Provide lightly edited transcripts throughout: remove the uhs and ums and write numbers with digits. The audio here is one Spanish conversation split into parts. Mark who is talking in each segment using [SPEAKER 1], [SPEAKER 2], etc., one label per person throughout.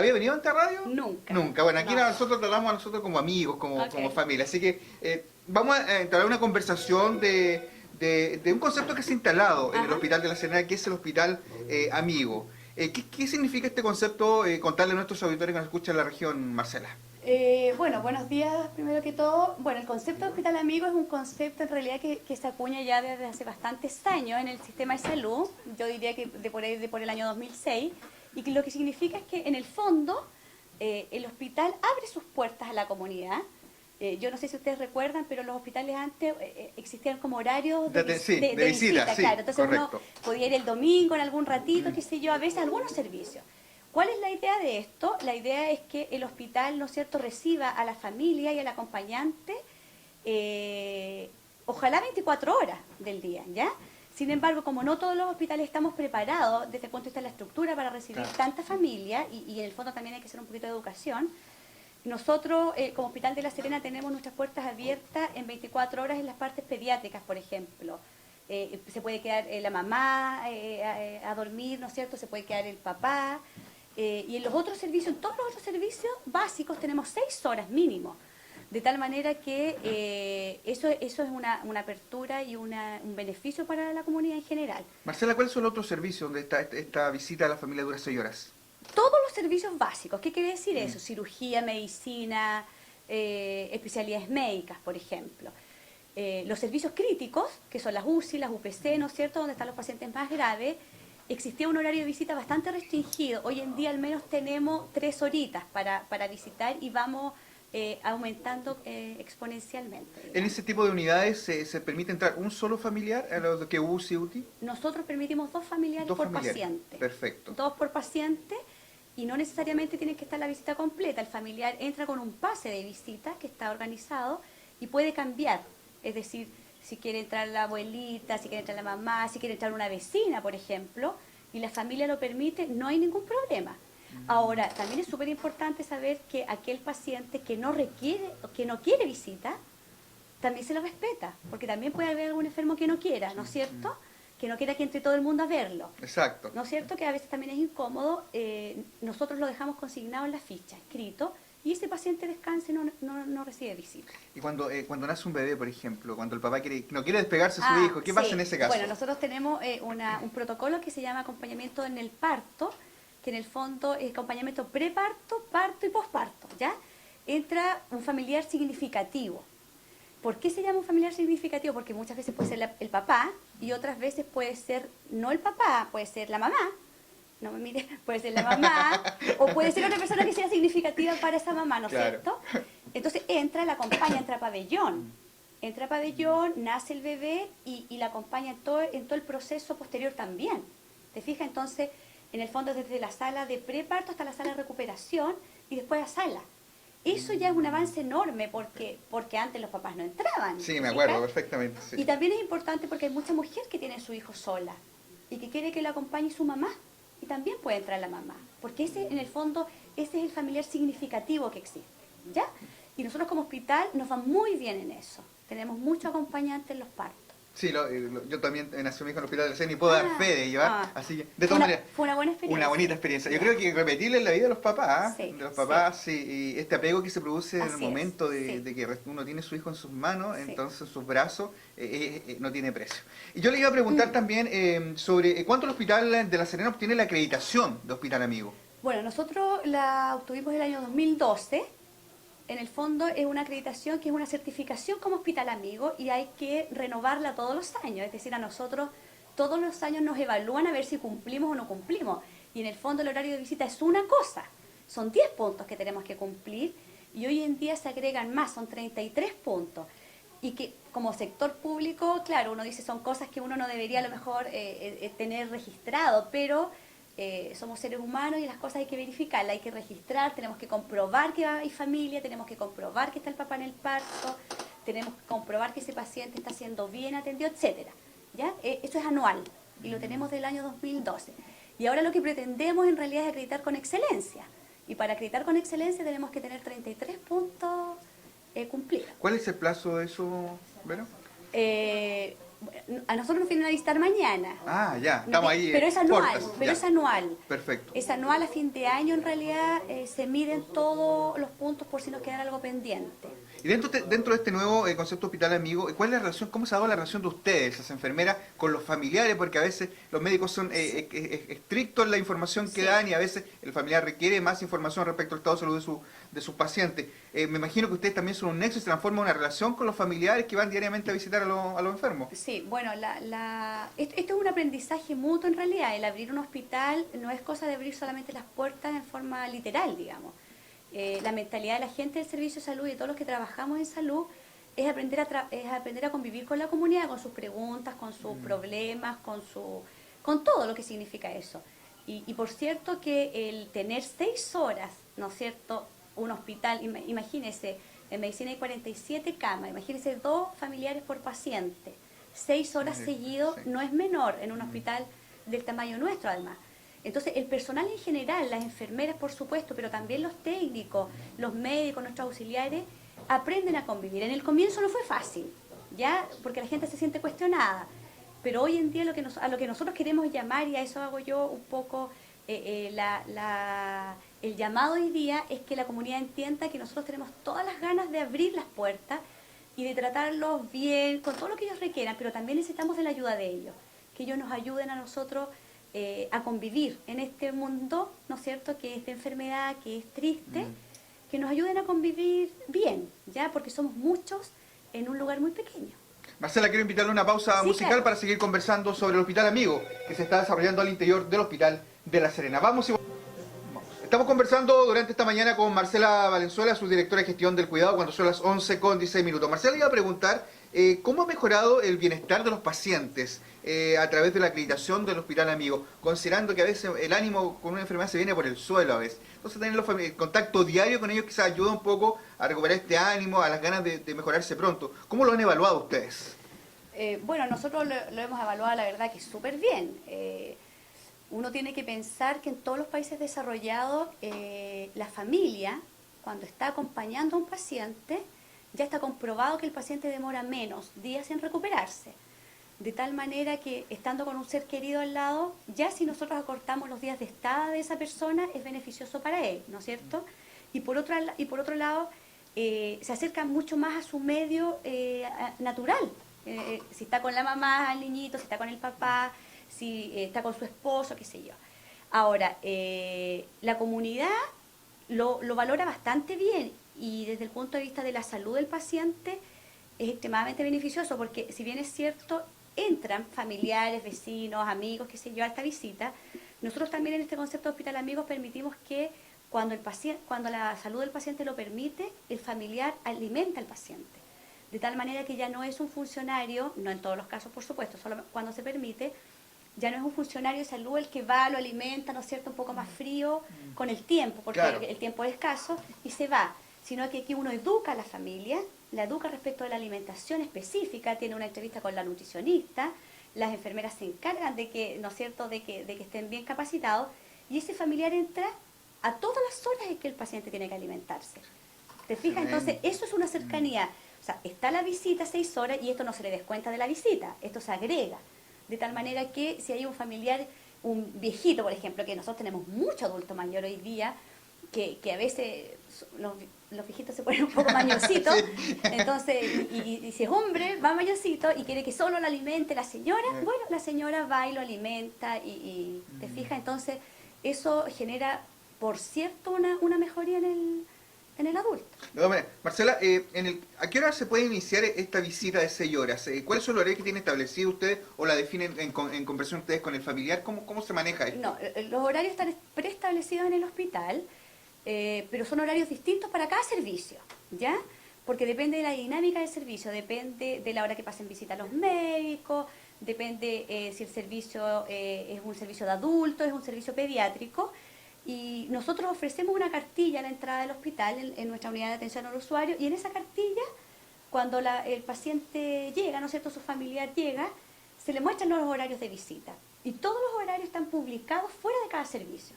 [SPEAKER 1] ¿Había venido ante radio?
[SPEAKER 2] Nunca.
[SPEAKER 1] Nunca. Bueno, aquí
[SPEAKER 2] No.
[SPEAKER 1] nosotros tratamos a nosotros como amigos, como,
[SPEAKER 2] Ok.
[SPEAKER 1] como familia. Así que vamos a entrar a una conversación de un concepto que se ha instalado en el
[SPEAKER 2] Ajá.
[SPEAKER 1] Hospital de La Serena, que es el Hospital Amigo. ¿Qué significa este concepto? Contarle a nuestros auditores que nos escuchan en la región, Marcela.
[SPEAKER 2] Bueno, buenos días primero que todo. Bueno, el concepto de hospital amigo es un concepto en realidad que se acuña ya desde hace bastantes años en el sistema de salud, yo diría que de por el año 2006, y que lo que significa es que en el fondo el hospital abre sus puertas a la comunidad. Yo no sé si ustedes recuerdan, pero los hospitales antes existían como horarios de visita,
[SPEAKER 1] sí,
[SPEAKER 2] claro. Entonces uno
[SPEAKER 1] correcto.
[SPEAKER 2] podía ir el domingo en algún ratito, qué sé yo, a veces algunos servicios. ¿Cuál es la idea de esto? La idea es que el hospital, ¿no es cierto?, reciba a la familia y al acompañante, ojalá 24 horas del día, ¿ya? Sin embargo, como no todos los hospitales estamos preparados desde el punto de vista de la estructura para recibir tanta familia, y en el fondo también hay que hacer un poquito de educación, nosotros como Hospital de La Serena tenemos nuestras puertas abiertas en 24 horas en las partes pediátricas, por ejemplo. Se puede quedar la mamá a dormir, ¿no es cierto? Se puede quedar el papá. Y en los otros servicios, en todos los otros servicios básicos tenemos 6 horas mínimo. De tal manera que eso es una apertura y un beneficio para la comunidad en general.
[SPEAKER 1] Marcela, ¿cuáles son los otros servicios donde esta visita a la familia dura 6 horas?
[SPEAKER 2] Todos los servicios básicos. ¿Qué quiere decir eso? Cirugía, medicina, especialidades médicas, por ejemplo. Los servicios críticos, que son las UCI, las UPC, ¿no es cierto?, donde están los pacientes más graves, existía un horario de visita bastante restringido. Hoy en día al menos tenemos 3 horitas para visitar y vamos aumentando exponencialmente, digamos.
[SPEAKER 1] ¿En ese tipo de unidades se permite entrar un solo familiar a lo que UCI, UTI?
[SPEAKER 2] Nosotros permitimos 2 familiares
[SPEAKER 1] Dos
[SPEAKER 2] por
[SPEAKER 1] familiares.
[SPEAKER 2] paciente.
[SPEAKER 1] Perfecto.
[SPEAKER 2] 2 por paciente y no necesariamente tiene que estar la visita completa. El familiar entra con un pase de visita que está organizado y puede cambiar. Es decir, si quiere entrar la abuelita, si quiere entrar la mamá, si quiere entrar una vecina, por ejemplo, y la familia lo permite, no hay ningún problema. Ahora, también es súper importante saber que aquel paciente que no quiere visita, también se lo respeta, porque también puede haber algún enfermo que no quiera, ¿no es cierto? Que no quiera que entre todo el mundo a verlo.
[SPEAKER 1] Exacto.
[SPEAKER 2] ¿No es cierto? Que a veces también es incómodo. Nosotros lo dejamos consignado en la ficha, escrito, y ese paciente descansa y no recibe visita.
[SPEAKER 1] Y cuando nace un bebé, por ejemplo, cuando el papá no quiere despegarse de su hijo, ¿qué pasa en ese caso?
[SPEAKER 2] Bueno, nosotros tenemos un protocolo que se llama acompañamiento en el parto, que en el fondo es acompañamiento preparto, parto y posparto, ¿ya? Entra un familiar significativo. ¿Por qué se llama un familiar significativo? Porque muchas veces puede ser el papá y otras veces puede ser no el papá, puede ser la mamá. No me mire, puede ser la mamá, o puede ser otra persona que sea significativa para esa mamá, ¿no es cierto? Entonces la acompaña, entra a pabellón, nace el bebé y la acompaña en todo el proceso posterior también. ¿Te fijas? Entonces, en el fondo desde la sala de preparto hasta la sala de recuperación y después a sala. Eso ya es un avance enorme porque antes los papás no entraban.
[SPEAKER 1] Sí, me acuerdo perfectamente. Sí.
[SPEAKER 2] Y también es importante porque hay mucha mujer que tiene a su hijo sola y que quiere que la acompañe su mamá. Y también puede entrar la mamá, porque en el fondo, ese es el familiar significativo que existe, ¿ya? Y nosotros como hospital nos va muy bien en eso. Tenemos muchos acompañantes en los partos.
[SPEAKER 1] Sí, yo también nací mi hijo en el Hospital de La Serena y puedo dar fe de ello, así que, de todas maneras,
[SPEAKER 2] fue una buena experiencia.
[SPEAKER 1] Una bonita experiencia. Yo creo que repetirle en la vida de los papás,
[SPEAKER 2] sí,
[SPEAKER 1] y este apego que se produce en el momento de que uno tiene su hijo en sus manos, entonces en sus brazos, no tiene precio. Y yo le iba a preguntar también sobre cuánto el Hospital de La Serena obtiene la acreditación de Hospital Amigo.
[SPEAKER 2] Bueno, nosotros la obtuvimos el año 2012. En el fondo es una acreditación que es una certificación como hospital amigo y hay que renovarla todos los años. Es decir, a nosotros todos los años nos evalúan a ver si cumplimos o no cumplimos. Y en el fondo el horario de visita es una cosa. Son 10 puntos que tenemos que cumplir y hoy en día se agregan más, son 33 puntos. Y que como sector público, claro, uno dice son cosas que uno no debería a lo mejor tener registrado, pero somos seres humanos y las cosas hay que verificarlas, hay que registrar, tenemos que comprobar que hay familia, tenemos que comprobar que está el papá en el parto, tenemos que comprobar que ese paciente está siendo bien atendido, etcétera. ¿Ya? Eso es anual y lo tenemos del año 2012. Y ahora lo que pretendemos en realidad es acreditar con excelencia. Y para acreditar con excelencia tenemos que tener 33 puntos cumplidos.
[SPEAKER 1] ¿Cuál es el plazo de eso, Vero?
[SPEAKER 2] A nosotros nos vienen a visitar mañana.
[SPEAKER 1] Ah, ya, estamos ahí.
[SPEAKER 2] Pero es anual,
[SPEAKER 1] puertas,
[SPEAKER 2] pero
[SPEAKER 1] ya.
[SPEAKER 2] es anual.
[SPEAKER 1] Perfecto.
[SPEAKER 2] Es anual a fin de año, en realidad se miden todos los puntos por si nos queda algo pendiente.
[SPEAKER 1] Y dentro de este nuevo concepto hospital amigo, ¿cuál es la relación, cómo se ha dado la relación de ustedes, las enfermeras, con los familiares? Porque a veces los médicos son estrictos en la información que
[SPEAKER 2] Sí.
[SPEAKER 1] dan y a veces el familiar requiere más información respecto al estado de salud de sus pacientes. Me imagino que ustedes también son un nexo y se transforma en una relación con los familiares que van diariamente a visitar a los enfermos.
[SPEAKER 2] Sí, bueno, esto es un aprendizaje mutuo en realidad. El abrir un hospital no es cosa de abrir solamente las puertas en forma literal, digamos. La mentalidad de la gente del servicio de salud y de todos los que trabajamos en salud es aprender a convivir con la comunidad, con sus preguntas, con sus problemas, con todo lo que significa eso. Y por cierto que el tener 6 horas, ¿no es cierto?, un hospital, imagínese, en medicina hay 47 camas, imagínese 2 familiares por paciente, 6 horas seguidos,
[SPEAKER 1] Sí.
[SPEAKER 2] no es menor en un hospital del tamaño nuestro además. Entonces, el personal en general, las enfermeras por supuesto, pero también los técnicos, los médicos, nuestros auxiliares, aprenden a convivir. En el comienzo no fue fácil, ¿ya? Porque la gente se siente cuestionada. Pero hoy en día a lo que nosotros queremos llamar, y a eso hago yo un poco el llamado hoy día, es que la comunidad entienda que nosotros tenemos todas las ganas de abrir las puertas y de tratarlos bien, con todo lo que ellos requieran, pero también necesitamos de la ayuda de ellos, que ellos nos ayuden a nosotros a convivir en este mundo, ¿no es cierto?, que es de enfermedad, que es triste, que nos ayuden a convivir bien, ¿ya? Porque somos muchos en un lugar muy pequeño.
[SPEAKER 1] Marcela, quiero invitarle a una pausa
[SPEAKER 2] Sí,
[SPEAKER 1] musical
[SPEAKER 2] claro.
[SPEAKER 1] para seguir conversando sobre el Hospital Amigo, que se está desarrollando al interior del Hospital de La Serena. Vamos y volvemos. Estamos conversando durante esta mañana con Marcela Valenzuela, subdirectora de gestión del cuidado, cuando son las 11:16. Marcela, iba a preguntar, ¿cómo ha mejorado el bienestar de los pacientes a través de la acreditación del Hospital Amigo? Considerando que a veces el ánimo con una enfermedad se viene por el suelo a veces. Entonces tener el contacto diario con ellos quizás ayuda un poco a recuperar este ánimo, a las ganas de mejorarse pronto. ¿Cómo lo han evaluado ustedes?
[SPEAKER 2] Bueno, nosotros lo hemos evaluado, la verdad, que súper bien. Uno tiene que pensar que en todos los países desarrollados, la familia, cuando está acompañando a un paciente, ya está comprobado que el paciente demora menos días en recuperarse. De tal manera que, estando con un ser querido al lado, ya si nosotros acortamos los días de estada de esa persona, es beneficioso para él, ¿no es cierto? Y por otro lado, se acerca mucho más a su medio natural. Si está con la mamá, el niñito, si está con el papá, si está con su esposo, qué sé yo. Ahora, la comunidad lo valora bastante bien y desde el punto de vista de la salud del paciente es extremadamente beneficioso porque, si bien es cierto, entran familiares, vecinos, amigos, qué sé yo, a esta visita, nosotros también en este concepto de Hospital Amigos permitimos que cuando la salud del paciente lo permite, el familiar alimenta al paciente. De tal manera que ya no es un funcionario, no en todos los casos por supuesto, solo cuando se permite, ya no es un funcionario de salud el que va, lo alimenta, ¿no es cierto?, un poco más frío con el tiempo, porque
[SPEAKER 1] Claro.
[SPEAKER 2] el tiempo es escaso, y se va, sino que aquí uno educa a la familia, la educa respecto de la alimentación específica, tiene una entrevista con la nutricionista, las enfermeras se encargan de que, ¿no es cierto?, de que estén bien capacitados, y ese familiar entra a todas las horas en que el paciente tiene que alimentarse. ¿Te fijas? Entonces, eso es una cercanía. O sea, está la visita 6 horas y esto no se le descuenta de la visita, esto se agrega. De tal manera que si hay un familiar, un viejito, por ejemplo, que nosotros tenemos mucho adulto mayor hoy día, que a veces los viejitos se ponen un poco mañositos,
[SPEAKER 1] Sí.
[SPEAKER 2] entonces, y si es hombre, va mañosito y quiere que solo lo alimente la señora, bueno, la señora va y lo alimenta y ¿te fijas? Entonces, eso genera, por cierto, una mejoría en el adulto.
[SPEAKER 1] No, mira, Marcela, ¿a qué hora se puede iniciar esta visita de 6 horas? ¿Cuál es el horario que tienen establecido ustedes o la definen en conversación ustedes con el familiar? ¿Cómo se maneja esto?
[SPEAKER 2] No, los horarios están preestablecidos en el hospital, pero son horarios distintos para cada servicio, ¿ya? Porque depende de la dinámica del servicio, depende de la hora que pasen visita a los médicos, depende si el servicio es un servicio de adultos, es un servicio pediátrico. Y nosotros ofrecemos una cartilla a la entrada del hospital en nuestra unidad de atención al usuario, y en esa cartilla, cuando el paciente llega, ¿no es cierto?, su familiar llega, se le muestran los horarios de visita. Y todos los horarios están publicados fuera de cada servicio.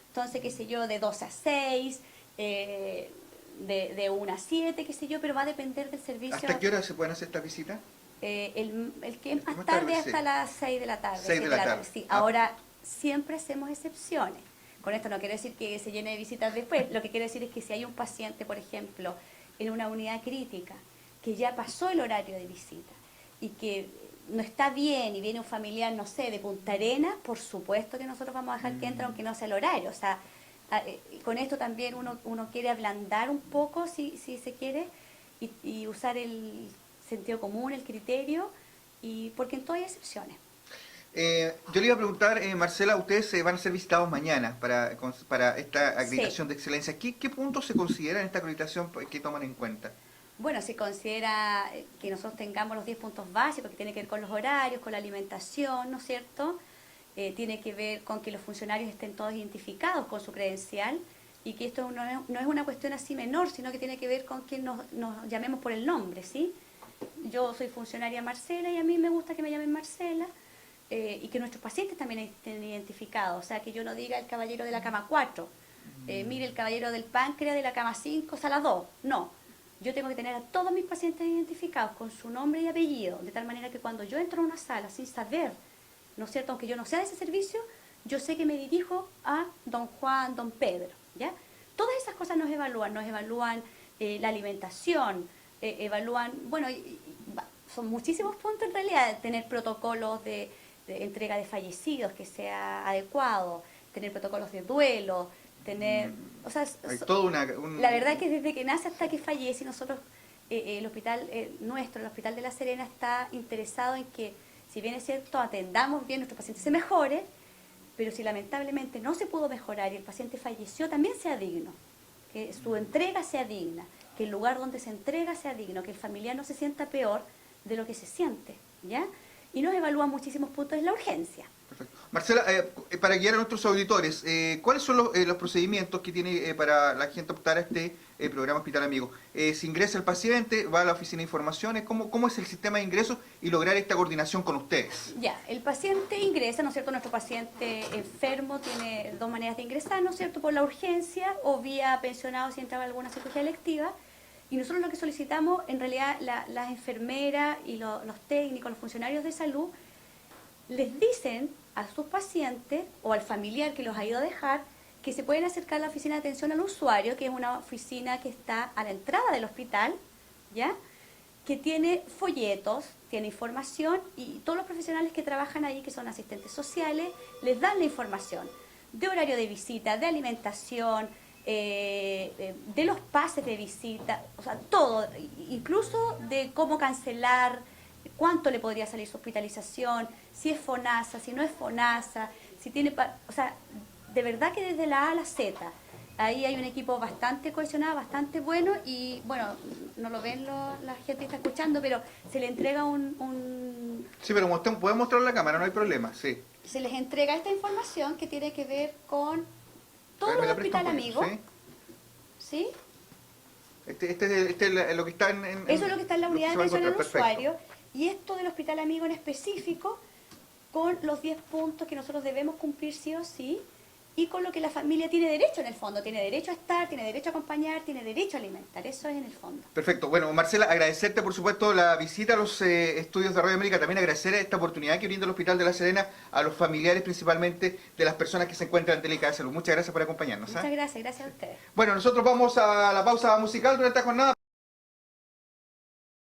[SPEAKER 2] Entonces, qué sé yo, de 2 a 6, de 1 a 7, qué sé yo, pero va a depender del servicio.
[SPEAKER 1] ¿Hasta qué hora se pueden hacer estas visitas?
[SPEAKER 2] el que es más tarde
[SPEAKER 1] sí.
[SPEAKER 2] hasta las 6 de la tarde.
[SPEAKER 1] 6 de la tarde.
[SPEAKER 2] Sí.
[SPEAKER 1] Ah.
[SPEAKER 2] Ahora, siempre hacemos excepciones. Con esto no quiero decir que se llene de visitas después, lo que quiero decir es que si hay un paciente, por ejemplo, en una unidad crítica, que ya pasó el horario de visita y que no está bien y viene un familiar, no sé, de Punta Arenas, por supuesto que nosotros vamos a dejar que entre aunque no sea el horario. O sea, con esto también uno quiere ablandar un poco, si se quiere, y usar el sentido común, el criterio, y porque en todo hay excepciones.
[SPEAKER 1] Yo le iba a preguntar, Marcela, ustedes van a ser visitados mañana para esta acreditación de excelencia. ¿Qué puntos se consideran en esta acreditación que toman en cuenta?
[SPEAKER 2] Bueno, se considera que nosotros tengamos los 10 puntos básicos, que tiene que ver con los horarios, con la alimentación, ¿no es cierto? Tiene que ver con que los funcionarios estén todos identificados con su credencial y que esto no es una cuestión así menor, sino que tiene que ver con que nos llamemos por el nombre, ¿sí? Yo soy funcionaria Marcela y a mí me gusta que me llamen Marcela. Y que nuestros pacientes también estén identificados, o sea, que yo no diga el caballero de la cama 4, mire el caballero del páncreas de la cama 5, sala 2, no. Yo tengo que tener a todos mis pacientes identificados con su nombre y apellido, de tal manera que cuando yo entro a una sala sin saber, ¿no es cierto?, aunque yo no sea de ese servicio, yo sé que me dirijo a don Juan, don Pedro, ¿ya? Todas esas cosas nos evalúan la alimentación, evalúan, bueno, son muchísimos puntos en realidad, tener protocolos de entrega de fallecidos que sea adecuado, tener protocolos de duelo, tener, o sea,
[SPEAKER 1] hay todo
[SPEAKER 2] la verdad es que desde que nace hasta que fallece, nosotros, el hospital nuestro, el Hospital de La Serena, está interesado en que, si bien es cierto, atendamos bien, nuestro paciente se mejore, pero si lamentablemente no se pudo mejorar y el paciente falleció, también sea digno, que su entrega sea digna, que el lugar donde se entrega sea digno, que el familiar no se sienta peor de lo que se siente, ¿ya? Y nos evalúan muchísimos puntos en la urgencia.
[SPEAKER 1] Perfecto. Marcela, para guiar a nuestros auditores, ¿cuáles son los procedimientos que tiene para la gente optar a este programa Hospital Amigo? ¿Se ingresa el paciente, va a la oficina de informaciones? ¿Cómo es el sistema de ingreso y lograr esta coordinación con ustedes?
[SPEAKER 2] Ya, el paciente ingresa, ¿no es cierto? Nuestro paciente enfermo tiene dos maneras de ingresar, ¿no es cierto? Por la urgencia o vía pensionado si entraba alguna cirugía electiva. Y nosotros lo que solicitamos, en realidad, las enfermeras y los técnicos, los funcionarios de salud, les dicen a sus pacientes o al familiar que los ha ido a dejar que se pueden acercar a la oficina de atención al usuario, que es una oficina que está a la entrada del hospital, ¿ya? Que tiene folletos, tiene información y todos los profesionales que trabajan ahí, que son asistentes sociales, les dan la información de horario de visita, de alimentación, de los pases de visita, o sea, todo, incluso de cómo cancelar, cuánto le podría salir su hospitalización, si es FONASA, si no es FONASA, si tiene, o sea, de verdad que desde la A a la Z, ahí hay un equipo bastante cohesionado, bastante bueno y, bueno, no lo ven la gente que está escuchando, pero se le entrega
[SPEAKER 1] Sí, pero podemos mostrar la cámara, no hay problema, sí.
[SPEAKER 2] Se les entrega esta información que tiene que ver con todo
[SPEAKER 1] ¿Me la
[SPEAKER 2] el Hospital
[SPEAKER 1] prestan,
[SPEAKER 2] Amigo,
[SPEAKER 1] ¿sí?
[SPEAKER 2] ¿sí?
[SPEAKER 1] Este es lo que está
[SPEAKER 2] Eso es lo que está en la unidad de atención al
[SPEAKER 1] perfecto.
[SPEAKER 2] usuario y esto del Hospital Amigo en específico con los 10 puntos que nosotros debemos cumplir sí o sí y con lo que la familia tiene derecho en el fondo, tiene derecho a estar, tiene derecho a acompañar, tiene derecho a alimentar, eso es en el fondo.
[SPEAKER 1] Perfecto, bueno Marcela, agradecerte por supuesto la visita a los estudios de Radio América, también agradecer esta oportunidad que brinda el Hospital de La Serena a los familiares principalmente de las personas que se encuentran en delicada salud. Muchas gracias por acompañarnos.
[SPEAKER 2] Muchas gracias, gracias a ustedes.
[SPEAKER 1] Bueno, nosotros vamos a la pausa musical durante esta jornada.